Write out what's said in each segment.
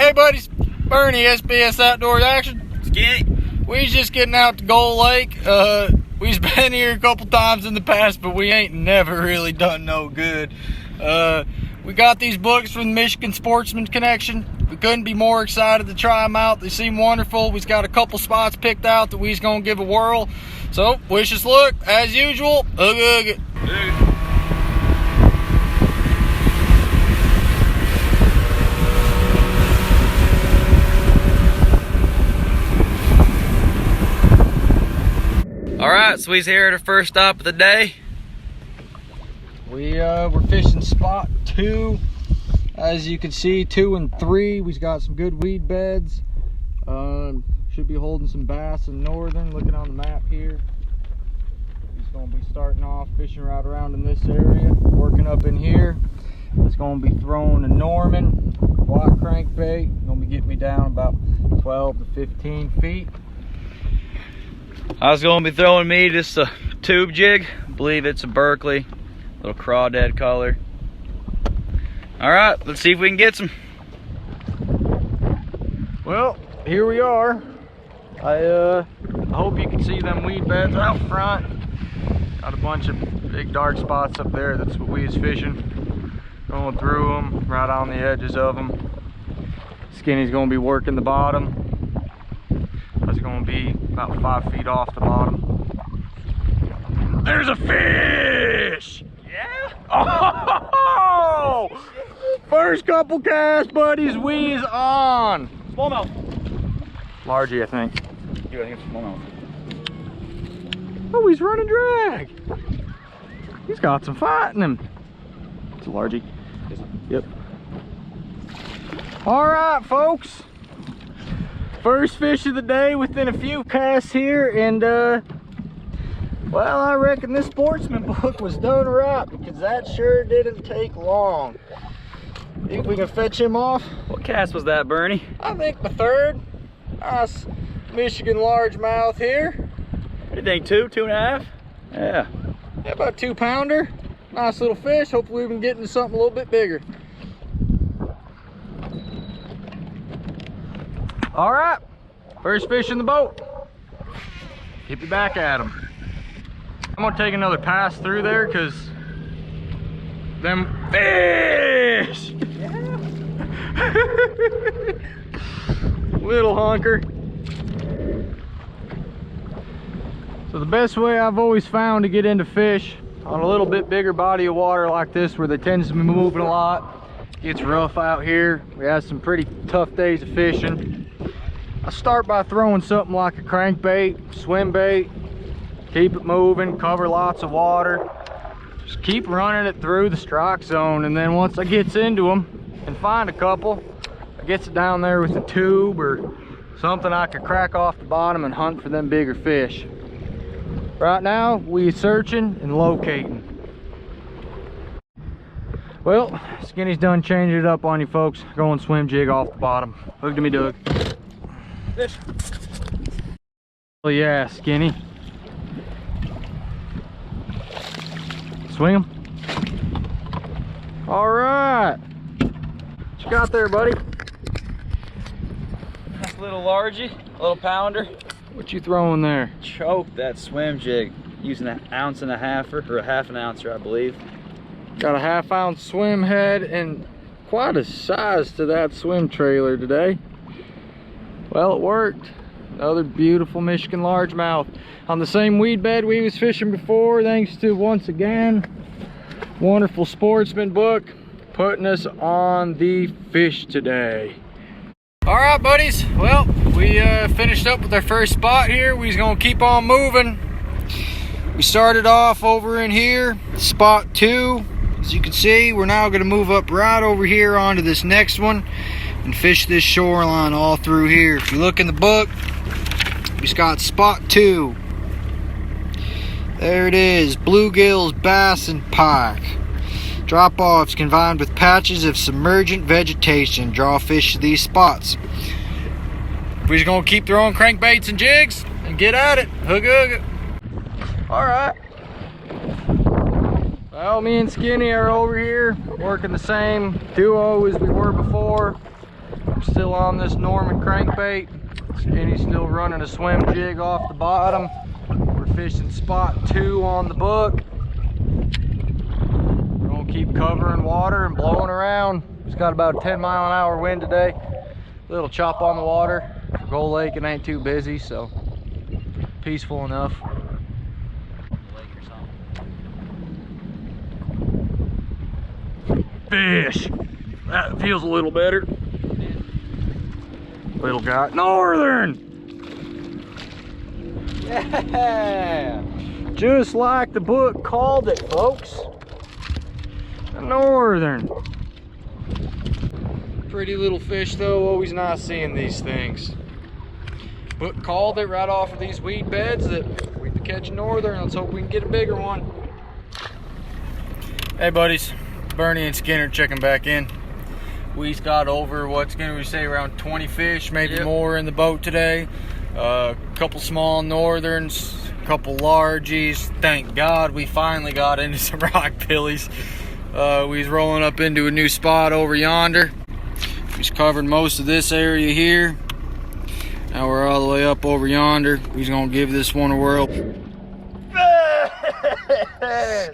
Hey buddies, Bernie, SBS Outdoors Action. Skinny. We just getting out to Gull Lake. We've been here a couple times in the past, but we ain't never really done no good. We got these books from the Michigan Sportsman Connection. We couldn't be more excited to try them out. They seem wonderful. We've got a couple spots picked out that we's gonna give a whirl. So wish us luck as usual. Ugh. Alright, so he's here at our first stop of the day. We're fishing spot 2. As you can see, 2 and 3, we've got some good weed beds. Should be holding some bass in northern. Looking on the map here, he's going to be starting off fishing right around in this area, working up in here. It's going to be throwing a Norman black crankbait. Going to be getting me down about 12 to 15 feet. I was going to be throwing me just a tube jig. I believe it's a Berkeley, little crawdad color. All right, let's see if we can get some. Well, here we are. I hope you can see them weed beds out front. Got a bunch of big dark spots up there. That's what we was fishing. Going through them, right on the edges of them. Skinny's gonna be working the bottom. That's gonna be about 5 feet off the bottom. There's a fish! Yeah? Oh! First couple cast, buddies, we is on. Smallmouth. Largy, I think. Yeah, I think it's smallmouth. Oh, he's running drag. He's got some fight in him. It's a largy. Yep. All right, folks. First fish of the day within a few casts here, and well, I reckon this sportsman book was done right, because that sure didn't take long. Think we can fetch him off? What cast was that, Bernie? I think the third. Nice Michigan largemouth here. What do you think, 2, 2.5? Yeah. Yeah, about 2-pounder. Nice little fish. Hopefully we can get into something a little bit bigger. All right, first fish in the boat. Get me back at him. I'm gonna take another pass through there because them fish. Yeah. Little hunker. So the best way I've always found to get into fish on a little bit bigger body of water like this, where they tend to be moving a lot, gets rough out here, we have some pretty tough days of fishing. I start by throwing something like a crankbait, swim bait, keep it moving, cover lots of water, just keep running it through the strike zone, and then once I gets into them and find a couple, I gets it down there with a tube or something I could crack off the bottom and hunt for them bigger fish. Right now we searching and locating. Well, Skinny's done changing it up on you folks. Going swim jig off the bottom. Hook to me, Doug. Fish. Oh yeah, Skinny. Swing him. All right. What you got there, buddy? Nice little largy, a little pounder. What you throwing there? Choked that swim jig using an 1.5 ounce or a 1/2 ounce, I believe. Got a 1/2 ounce swim head and quite a size to that swim trailer today. Well, it worked. Another beautiful Michigan largemouth on the same weed bed we was fishing before, thanks to, once again, wonderful sportsman book putting us on the fish today. All right, buddies. Well, we finished up with our first spot here. We's gonna keep on moving. We started off over in here, spot 2. As you can see, we're now gonna move up right over here onto this next one and fish this shoreline all through here. If you look in the book, we've got spot 2. There it is, bluegills, bass, and pike. Drop-offs combined with patches of submergent vegetation draw fish to these spots. We're just gonna keep throwing crankbaits and jigs and get at it. Hook it. All right. Well, me and Skinny are over here working the same duo as we were before. Still on this Norman crankbait. Skinny's still running a swim jig off the bottom. We're fishing spot 2 on the book. We're gonna keep covering water and blowing around. It's got about a 10-mile-an-hour wind today. Little chop on the water. Gull Lake, it ain't too busy, so peaceful enough. Fish! That feels a little better. Little guy. Northern! Yeah! Just like the book called it, folks. A northern. Pretty little fish though, always nice seeing these things. Book called it right off of these weed beds that we've been catching northern. Let's hope we can get a bigger one. Hey buddies, Bernie and Skinner checking back in. We've got over, what's going to say, around 20 fish, maybe more in the boat today. A couple small northerns, a couple largies. Thank God we finally got into some rock pillies. We was rolling up into a new spot over yonder. We've covered most of this area here. Now we're all the way up over yonder. We're going to give this one a whirl.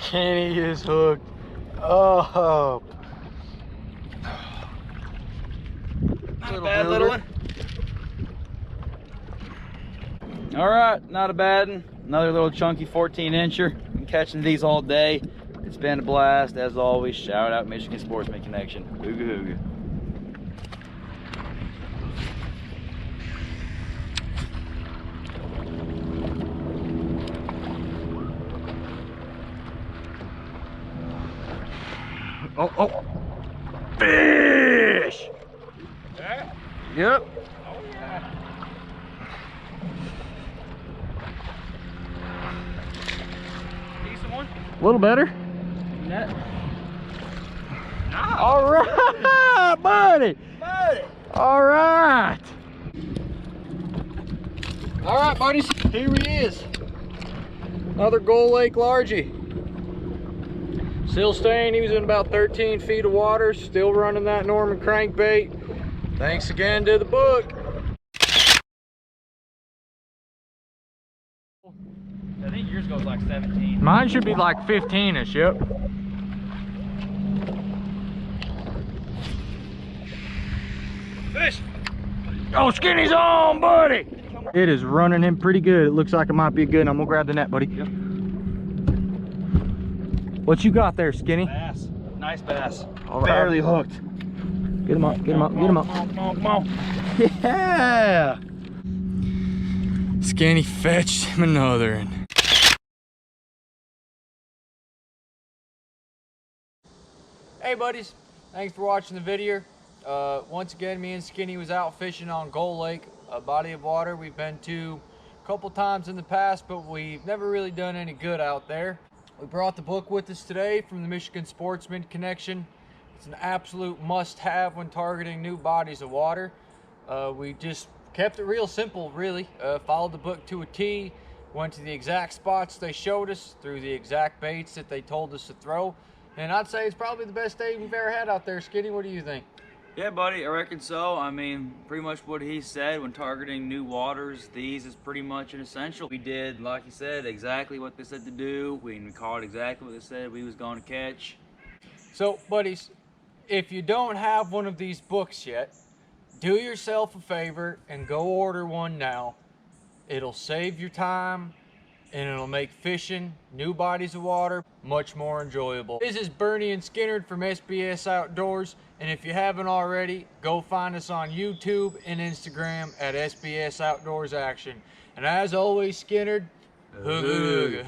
Skinny is hooked up. Not a bad little one. All right, not a bad one. Another little chunky 14-incher. Been catching these all day. It's been a blast. As always, shout out Michigan Sportsman Connection. Hooga hooga. Oh. Fish! Yeah? Yep. Oh, yeah. Decent one? A little better. Net. Nice. All right, buddy. All right. All right, buddies. Here he is. Another Gull Lake largie. Still staying. He was in about 13 feet of water. Still running that Norman crankbait. Thanks again to the book. I think yours goes like 17. Mine should be like 15-ish, yep. Fish! Oh, Skinny's on, buddy! It is running him pretty good. It looks like it might be a good one. I'm gonna grab the net, buddy. Yep. What you got there, Skinny? Bass. Nice bass. All right. Barely hooked. Get him up, get him up, get him up. Come on. Yeah! Skinny fetched him another one. Hey buddies, thanks for watching the video. Once again, me and Skinny was out fishing on Gull Lake, a body of water we've been to a couple times in the past, but we've never really done any good out there. We brought the book with us today from the Michigan Sportsman Connection. It's an absolute must-have when targeting new bodies of water. We just kept it real simple, really. Followed the book to a T, went to the exact spots they showed us, threw the exact baits that they told us to throw. And I'd say it's probably the best day we've ever had out there. Skinny, what do you think? Yeah, buddy, I reckon so. I mean, pretty much what he said when targeting new waters, these is pretty much an essential. We did, like he said, exactly what they said to do. We caught exactly what they said we was going to catch. So, buddies, if you don't have one of these books yet, do yourself a favor and go order one now. It'll save your time and it'll make fishing new bodies of water much more enjoyable. This is Bernie and Skinner from SBS Outdoors, and if you haven't already, go find us on YouTube and Instagram at SBS Outdoors Action. And as always, Skinner, hooga hooga.